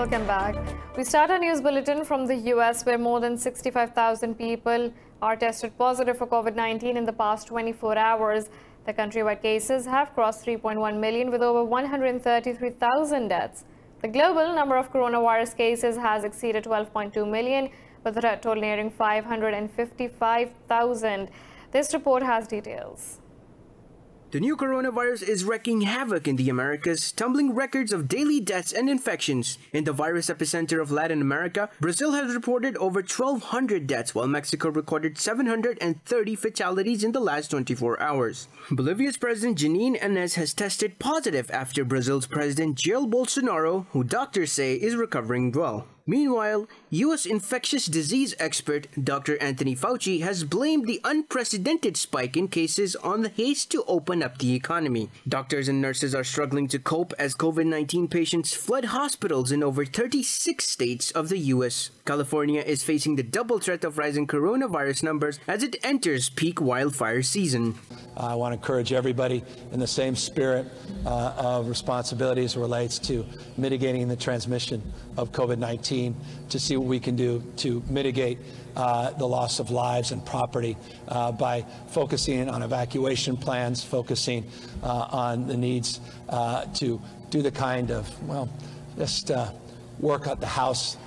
Welcome back. We start our news bulletin from the US, where more than 65,000 people are tested positive for COVID-19 in the past 24 hours. The countrywide cases have crossed 3.1 million with over 133,000 deaths. The global number of coronavirus cases has exceeded 12.2 million, with the total nearing 555,000. This report has details. The new coronavirus is wreaking havoc in the Americas, tumbling records of daily deaths and infections. In the virus epicenter of Latin America, Brazil has reported over 1,200 deaths, while Mexico recorded 730 fatalities in the last 24 hours. Bolivia's President Janine Áñez has tested positive after Brazil's President Jair Bolsonaro, who doctors say is recovering well. Meanwhile, U.S. infectious disease expert Dr. Anthony Fauci has blamed the unprecedented spike in cases on the haste to open up the economy. Doctors and nurses are struggling to cope as COVID-19 patients flood hospitals in over 36 states of the U.S. California is facing the double threat of rising coronavirus numbers as it enters peak wildfire season. I want to encourage everybody in the same spirit of responsibility as it relates to mitigating the transmission of COVID-19 to see what we can do to mitigate the loss of lives and property by focusing on evacuation plans, focusing on the needs to do the kind of, just work at the house.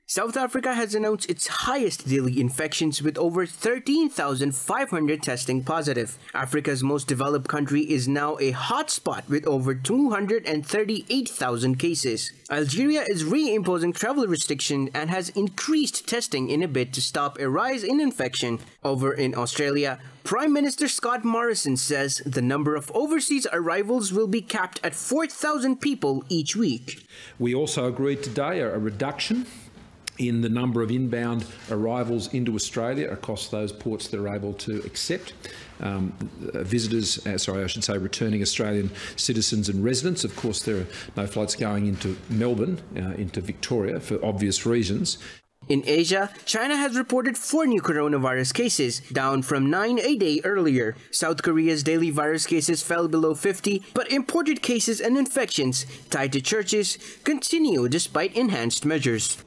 South Africa has announced its highest daily infections with over 13,500 testing positive. Africa's most developed country is now a hotspot with over 238,000 cases. Algeria is reimposing travel restrictions and has increased testing in a bid to stop a rise in infection. Over in Australia, Prime Minister Scott Morrison says the number of overseas arrivals will be capped at 4,000 people each week. We also agreed today a reduction in the number of inbound arrivals into Australia across those ports that are able to accept returning Australian citizens and residents. Of course, there are no flights going into Melbourne, into Victoria, for obvious reasons. In Asia, China has reported 4 new coronavirus cases, down from 9 a day earlier. South Korea's daily virus cases fell below 50, but imported cases and infections tied to churches continue despite enhanced measures.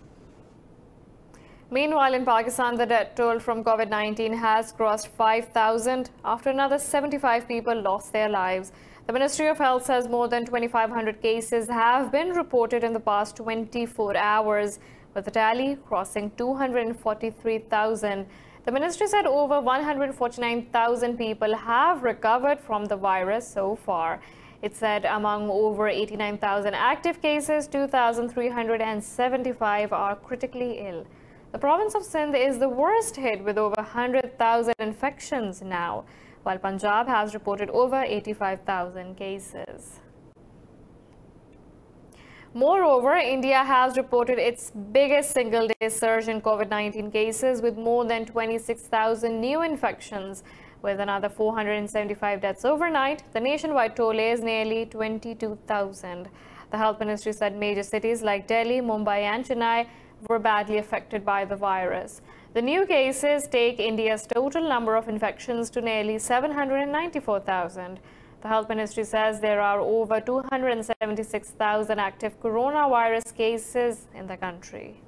Meanwhile, in Pakistan, the death toll from COVID-19 has crossed 5,000 after another 75 people lost their lives. The Ministry of Health says more than 2,500 cases have been reported in the past 24 hours, with the tally crossing 243,000. The ministry said over 149,000 people have recovered from the virus so far. It said among over 89,000 active cases, 2,375 are critically ill. The province of Sindh is the worst hit with over 100,000 infections now, while Punjab has reported over 85,000 cases. Moreover, India has reported its biggest single-day surge in COVID-19 cases with more than 26,000 new infections. With another 475 deaths overnight, the nationwide toll is nearly 22,000. The Health Ministry said major cities like Delhi, Mumbai and Chennai were badly affected by the virus. The new cases take India's total number of infections to nearly 794,000. The Health Ministry says there are over 276,000 active coronavirus cases in the country.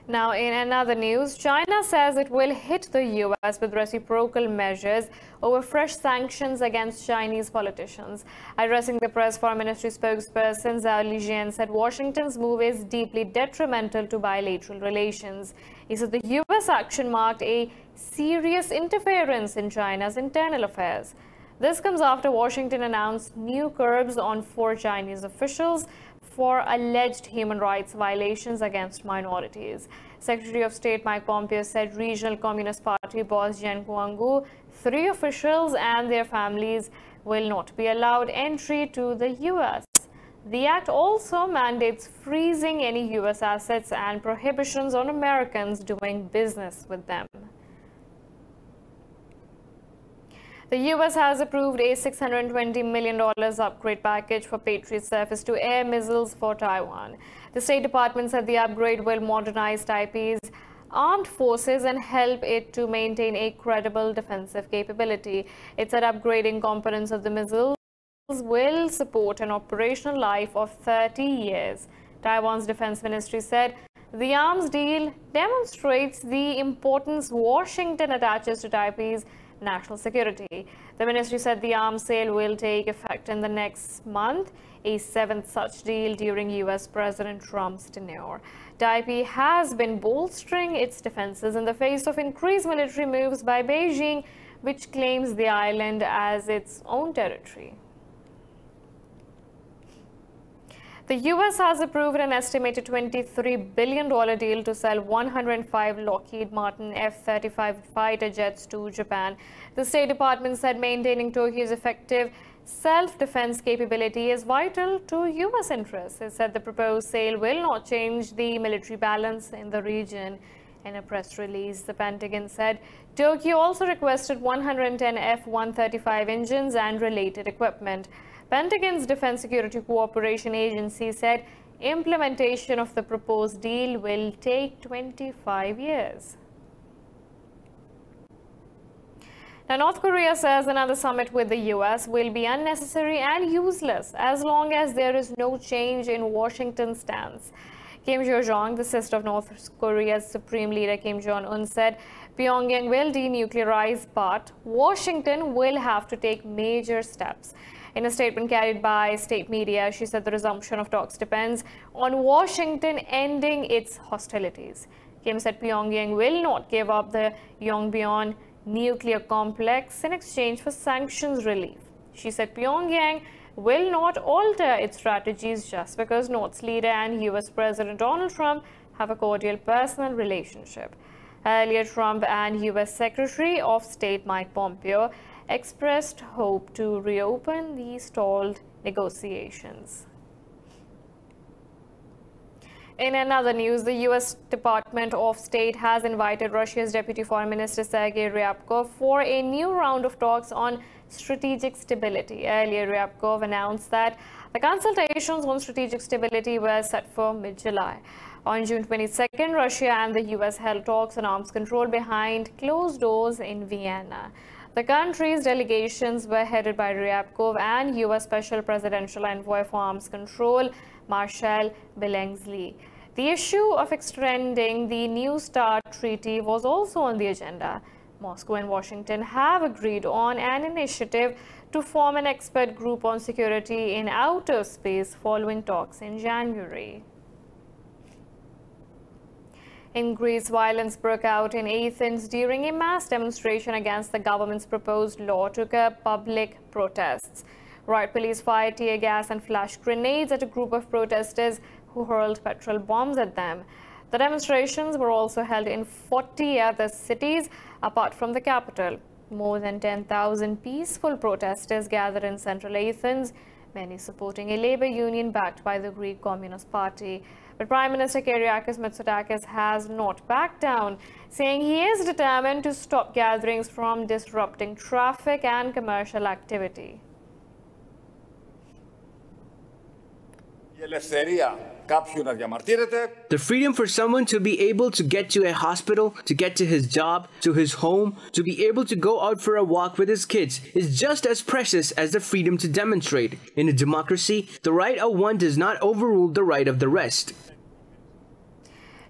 Now, in another news, China says it will hit the U.S. with reciprocal measures over fresh sanctions against Chinese politicians. Addressing the press, Foreign Ministry spokesperson Zhao Lijian said Washington's move is deeply detrimental to bilateral relations. He said the U.S. action marked a serious interference in China's internal affairs. This comes after Washington announced new curbs on 4 Chinese officials for alleged human rights violations against minorities. Secretary of State Mike Pompeo said regional Communist Party boss Jian Guanggu, 3 officials and their families will not be allowed entry to the U.S. The act also mandates freezing any U.S. assets and prohibitions on Americans doing business with them. The U.S. has approved a $620 million upgrade package for Patriot surface-to-air missiles for Taiwan. The State Department said the upgrade will modernize Taipei's armed forces and help it to maintain a credible defensive capability. It said upgrading components of the missiles will support an operational life of 30 years. Taiwan's defense ministry said the arms deal demonstrates the importance Washington attaches to Taipei's national security. The ministry said the arms sale will take effect in the next month, a seventh such deal during US President Trump's tenure. Taipei has been bolstering its defenses in the face of increased military moves by Beijing, which claims the island as its own territory. The US has approved an estimated $23 billion deal to sell 105 Lockheed Martin F-35 fighter jets to Japan. The State Department said maintaining Tokyo's effective self-defense capability is vital to US interests. It said the proposed sale will not change the military balance in the region. In a press release, the Pentagon said Tokyo also requested 110 F-135 engines and related equipment. Pentagon's Defense Security Cooperation Agency said implementation of the proposed deal will take 25 years. Now, North Korea says another summit with the US will be unnecessary and useless as long as there is no change in Washington's stance. Kim Yo-jong, the sister of North Korea's Supreme Leader Kim Jong-un, said Pyongyang will denuclearize, but Washington will have to take major steps. In a statement carried by state media, she said the resumption of talks depends on Washington ending its hostilities. Kim said Pyongyang will not give up the Yongbyon nuclear complex in exchange for sanctions relief. She said Pyongyang will not alter its strategies just because North's leader and US President Donald Trump have a cordial personal relationship. Earlier, Trump and US Secretary of State Mike Pompeo expressed hope to reopen the stalled negotiations. In another news, the US Department of State has invited Russia's Deputy Foreign Minister Sergei Ryabkov for a new round of talks on strategic stability. Earlier, Ryabkov announced that the consultations on strategic stability were set for mid-July. On June 22nd, Russia and the US held talks on arms control behind closed doors in Vienna. The country's delegations were headed by Ryabkov and US Special Presidential Envoy for Arms Control, Marshal Billingsley. The issue of extending the New START treaty was also on the agenda. Moscow and Washington have agreed on an initiative to form an expert group on security in outer space following talks in January. In Greece, violence broke out in Athens during a mass demonstration against the government's proposed law to curb public protests. Riot police fired tear gas and flash grenades at a group of protesters who hurled petrol bombs at them. The demonstrations were also held in 40 other cities apart from the capital. More than 10,000 peaceful protesters gathered in central Athens, many supporting a labor union backed by the Greek Communist Party. But Prime Minister Kyriakos Mitsotakis has not backed down, saying he is determined to stop gatherings from disrupting traffic and commercial activity. The freedom for someone to be able to get to a hospital, to get to his job, to his home, to be able to go out for a walk with his kids is just as precious as the freedom to demonstrate. In a democracy, the right of one does not overrule the right of the rest.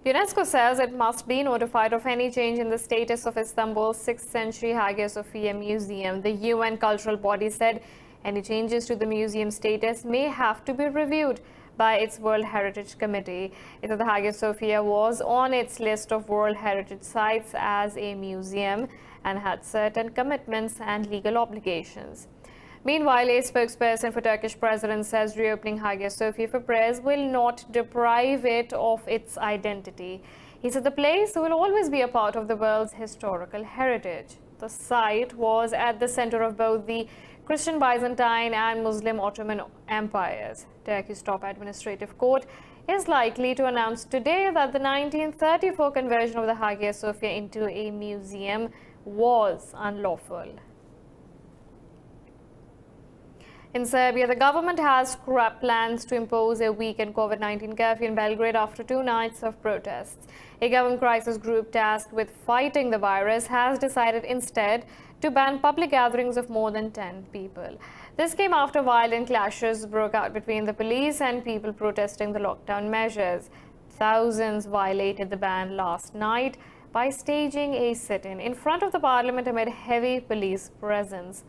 UNESCO says it must be notified of any change in the status of Istanbul's 6th century Hagia Sophia Museum. The UN cultural body said any changes to the museum status may have to be reviewed by its World Heritage Committee. It said the Hagia Sophia was on its list of World Heritage Sites as a museum and had certain commitments and legal obligations. Meanwhile, a spokesperson for Turkish president says reopening Hagia Sophia for prayers will not deprive it of its identity. He said the place will always be a part of the world's historical heritage. The site was at the center of both the Christian Byzantine and Muslim Ottoman empires. Turkey's top administrative court is likely to announce today that the 1934 conversion of the Hagia Sophia into a museum was unlawful. In Serbia, the government has scrapped plans to impose a weekend COVID-19 curfew in Belgrade after 2 nights of protests. A government crisis group tasked with fighting the virus has decided instead to ban public gatherings of more than 10 people. This came after violent clashes broke out between the police and people protesting the lockdown measures. Thousands violated the ban last night by staging a sit-in in front of the parliament amid heavy police presence.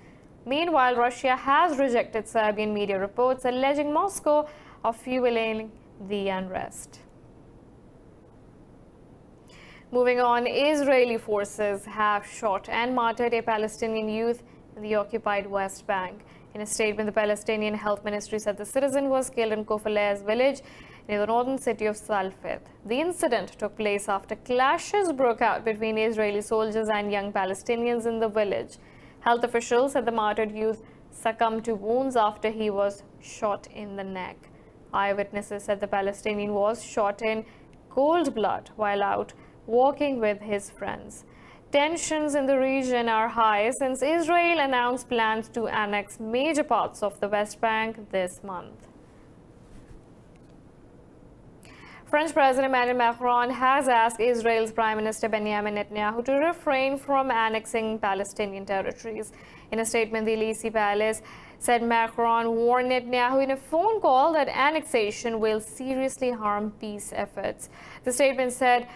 Meanwhile, Russia has rejected Serbian media reports alleging Moscow of fueling the unrest. Moving on, Israeli forces have shot and martyred a Palestinian youth in the occupied West Bank. In a statement, the Palestinian Health Ministry said the citizen was killed in Kofalez village near the northern city of Salfit. The incident took place after clashes broke out between Israeli soldiers and young Palestinians in the village. Health officials said the martyred youth succumbed to wounds after he was shot in the neck. Eyewitnesses said the Palestinian was shot in cold blood while out walking with his friends. Tensions in the region are high since Israel announced plans to annex major parts of the West Bank this month. French President Emmanuel Macron has asked Israel's Prime Minister Benjamin Netanyahu to refrain from annexing Palestinian territories. In a statement, the Elysee Palace said Macron warned Netanyahu in a phone call that annexation will seriously harm peace efforts. The statement said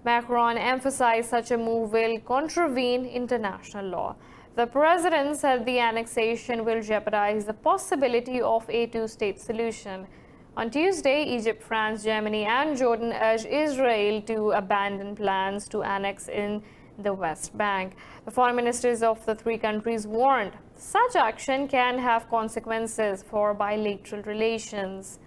Macron emphasized such a move will contravene international law. The president said the annexation will jeopardize the possibility of a two-state solution. On Tuesday, Egypt, France, Germany and Jordan urged Israel to abandon plans to annex in the West Bank. The foreign ministers of the three countries warned such action can have consequences for bilateral relations.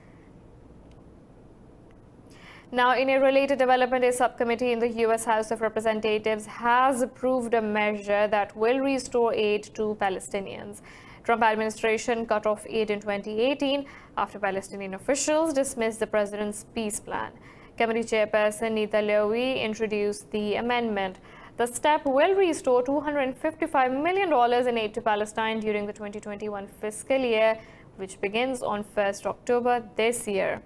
Now, in a related development, a subcommittee in the U.S. House of Representatives has approved a measure that will restore aid to Palestinians. Trump administration cut off aid in 2018 after Palestinian officials dismissed the president's peace plan. Committee chairperson Nita Lowey introduced the amendment. The step will restore $255 million in aid to Palestine during the 2021 fiscal year, which begins on 1st October this year.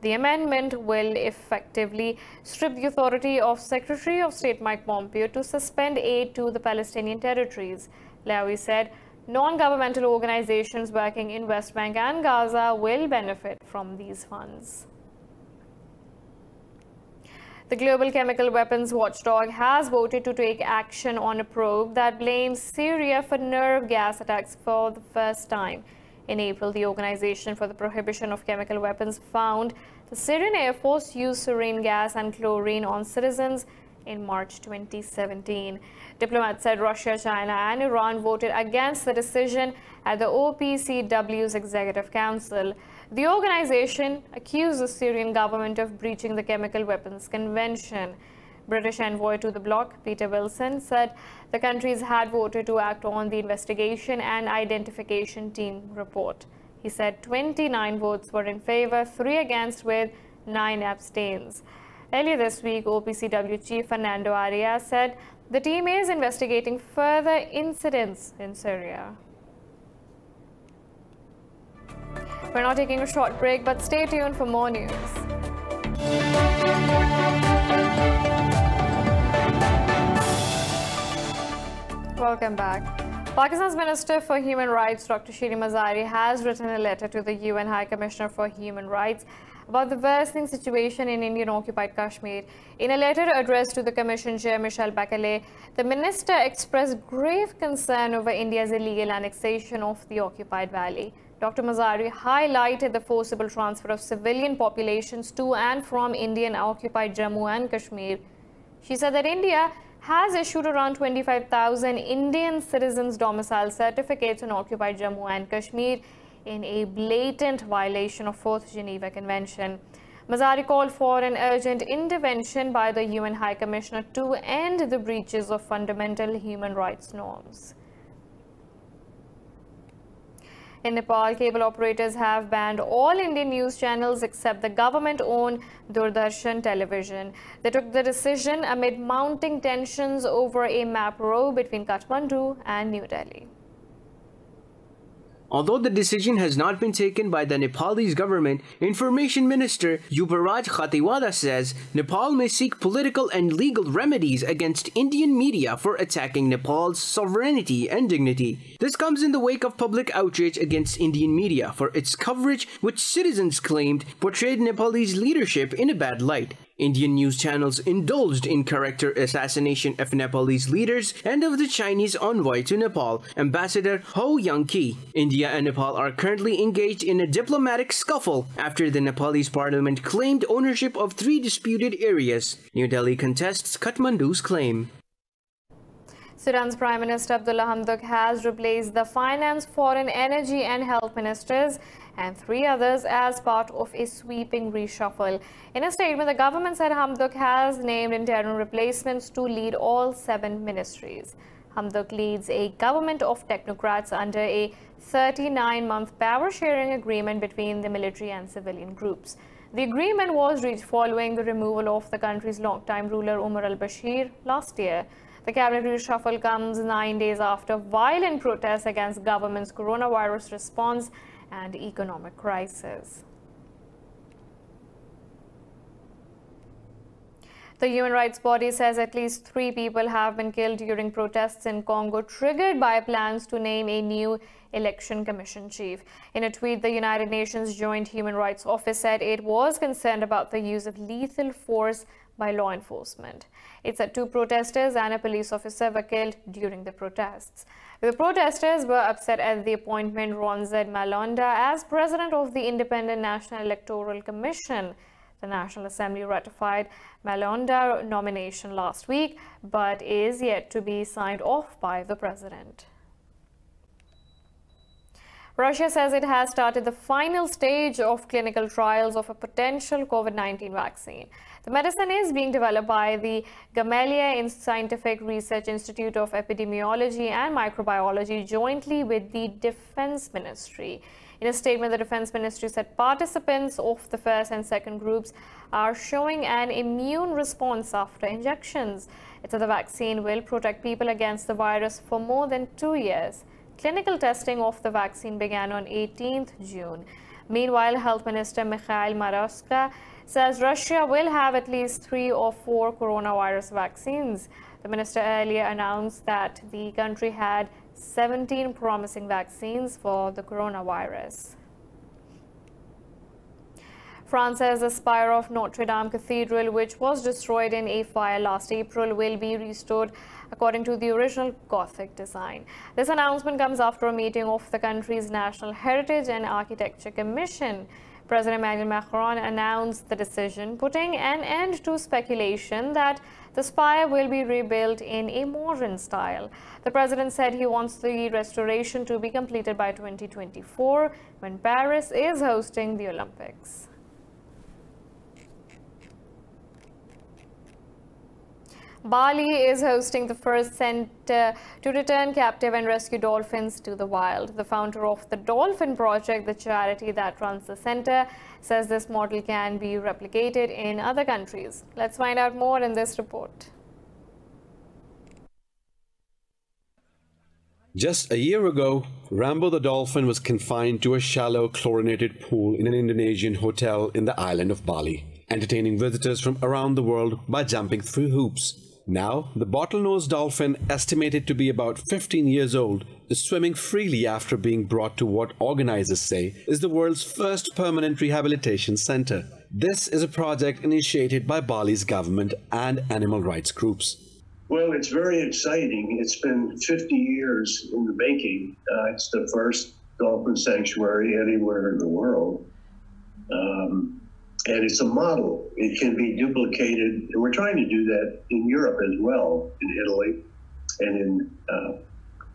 The amendment will effectively strip the authority of Secretary of State Mike Pompeo to suspend aid to the Palestinian territories. Lowey said non-governmental organizations working in West Bank and Gaza will benefit from these funds. The Global Chemical Weapons Watchdog has voted to take action on a probe that blames Syria for nerve gas attacks for the first time. In April, the Organization for the Prohibition of Chemical Weapons found the Syrian Air Force used sarin gas and chlorine on citizens in March 2017. Diplomats said Russia, China and Iran voted against the decision at the OPCW's Executive Council. The organization accused the Syrian government of breaching the Chemical Weapons Convention. British envoy to the bloc, Peter Wilson, said the countries had voted to act on the investigation and identification team report. He said 29 votes were in favor, 3 against, with 9 abstains. Earlier this week, OPCW Chief Fernando Arias said the team is investigating further incidents in Syria. We're now taking a short break, but stay tuned for more news. Welcome back. Pakistan's Minister for Human Rights, Dr. Shirin Mazari, has written a letter to the UN High Commissioner for Human Rights about the worsening situation in Indian-occupied Kashmir. In a letter addressed to the Commission Chair Michelle Bachelet, the minister expressed grave concern over India's illegal annexation of the occupied valley. Dr. Mazari highlighted the forcible transfer of civilian populations to and from Indian-occupied Jammu and Kashmir. She said that India has issued around 25,000 Indian citizens' domicile certificates in occupied Jammu and Kashmir in a blatant violation of 4th Geneva Convention. Mazari called for an urgent intervention by the UN High Commissioner to end the breaches of fundamental human rights norms. In Nepal, cable operators have banned all Indian news channels except the government-owned Doordarshan television. They took the decision amid mounting tensions over a map row between Kathmandu and New Delhi. Although the decision has not been taken by the Nepalese government, Information Minister Yubaraj Khatiwala says Nepal may seek political and legal remedies against Indian media for attacking Nepal's sovereignty and dignity. This comes in the wake of public outrage against Indian media for its coverage, which citizens claimed portrayed Nepalese leadership in a bad light. Indian news channels indulged in character assassination of Nepalese leaders and of the Chinese envoy to Nepal, Ambassador Ho Young-ki. India and Nepal are currently engaged in a diplomatic scuffle after the Nepalese parliament claimed ownership of 3 disputed areas. New Delhi contests Kathmandu's claim. Sudan's Prime Minister Abdullah Hamdok has replaced the finance, foreign, energy and health ministers and 3 others as part of a sweeping reshuffle. In a statement, the government said Hamdok has named interim replacements to lead all 7 ministries. Hamdok leads a government of technocrats under a 39-month power-sharing agreement between the military and civilian groups. The agreement was reached following the removal of the country's longtime ruler Umar al-Bashir last year. The cabinet reshuffle comes 9 days after violent protests against government's coronavirus response and economic crisis. The human rights body says at least 3 people have been killed during protests in Congo, triggered by plans to name a new election commission chief. In a tweet, the United Nations Joint Human Rights Office said it was concerned about the use of lethal force by law enforcement. It said 2 protesters and a police officer were killed during the protests. The protesters were upset at the appointment of Ronzed Malonda as president of the Independent National Electoral Commission. The National Assembly ratified Malonda's nomination last week, but is yet to be signed off by the president. Russia says it has started the final stage of clinical trials of a potential COVID-19 vaccine. The medicine is being developed by the Gamaleya Scientific Research Institute of Epidemiology and Microbiology jointly with the Defense Ministry. In a statement, the Defense Ministry said participants of the first and second groups are showing an immune response after injections. It said the vaccine will protect people against the virus for more than 2 years. Clinical testing of the vaccine began on 18th June. Meanwhile, Health Minister Mikhail Maroska says Russia will have at least 3 or 4 coronavirus vaccines. The minister earlier announced that the country had 17 promising vaccines for the coronavirus. France says the spire of Notre Dame Cathedral, which was destroyed in a fire last April, will be restored according to the original Gothic design. This announcement comes after a meeting of the country's National Heritage and Architecture Commission. President Macron announced the decision, putting an end to speculation that the spire will be rebuilt in a modern style. The president said he wants the restoration to be completed by 2024, when Paris is hosting the Olympics. Bali is hosting the first center to return captive and rescue dolphins to the wild. The founder of the Dolphin project, the charity that runs the center, says this model can be replicated in other countries. Let's find out more in this report. Just a year ago, Rambo the dolphin was confined to a shallow chlorinated pool in an Indonesian hotel in the island of Bali, entertaining visitors from around the world by jumping through hoops. Now, the bottlenose dolphin, estimated to be about 15 years old, is swimming freely after being brought to what organizers say is the world's first permanent rehabilitation center. This is a project initiated by Bali's government and animal rights groups. Well, it's very exciting. It's been 50 years in the making. It's the first dolphin sanctuary anywhere in the world. And it's a model. It can be duplicated. And we're trying to do that in Europe as well, in Italy and in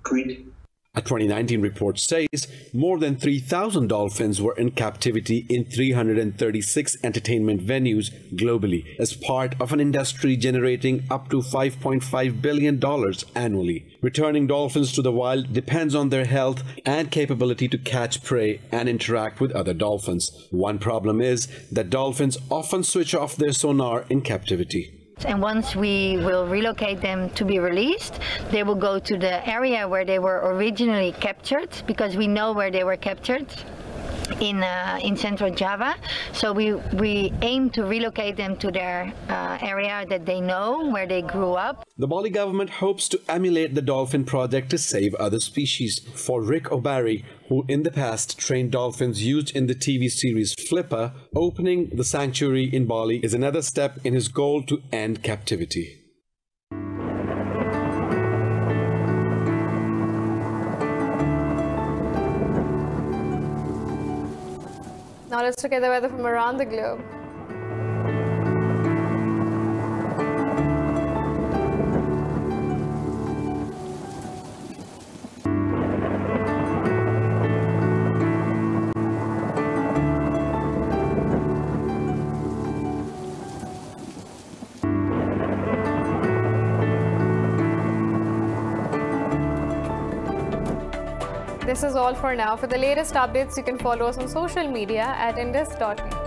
Crete. A 2019 report says more than 3,000 dolphins were in captivity in 336 entertainment venues globally as part of an industry generating up to $5.5 billion annually. Returning dolphins to the wild depends on their health and capability to catch prey and interact with other dolphins. One problem is that dolphins often switch off their sonar in captivity. And once we will relocate them to be released, they will go to the area where they were originally captured, because we know where they were captured in Central Java. So we aim to relocate them to their area that they know, where they grew up. The Bali government hopes to emulate the dolphin project to save other species. For Rick O'Barry, who in the past trained dolphins used in the TV series Flipper, opening the sanctuary in Bali is another step in his goal to end captivity. Now let's look at the weather from around the globe. This is all for now. For the latest updates, you can follow us on social media at indus.me.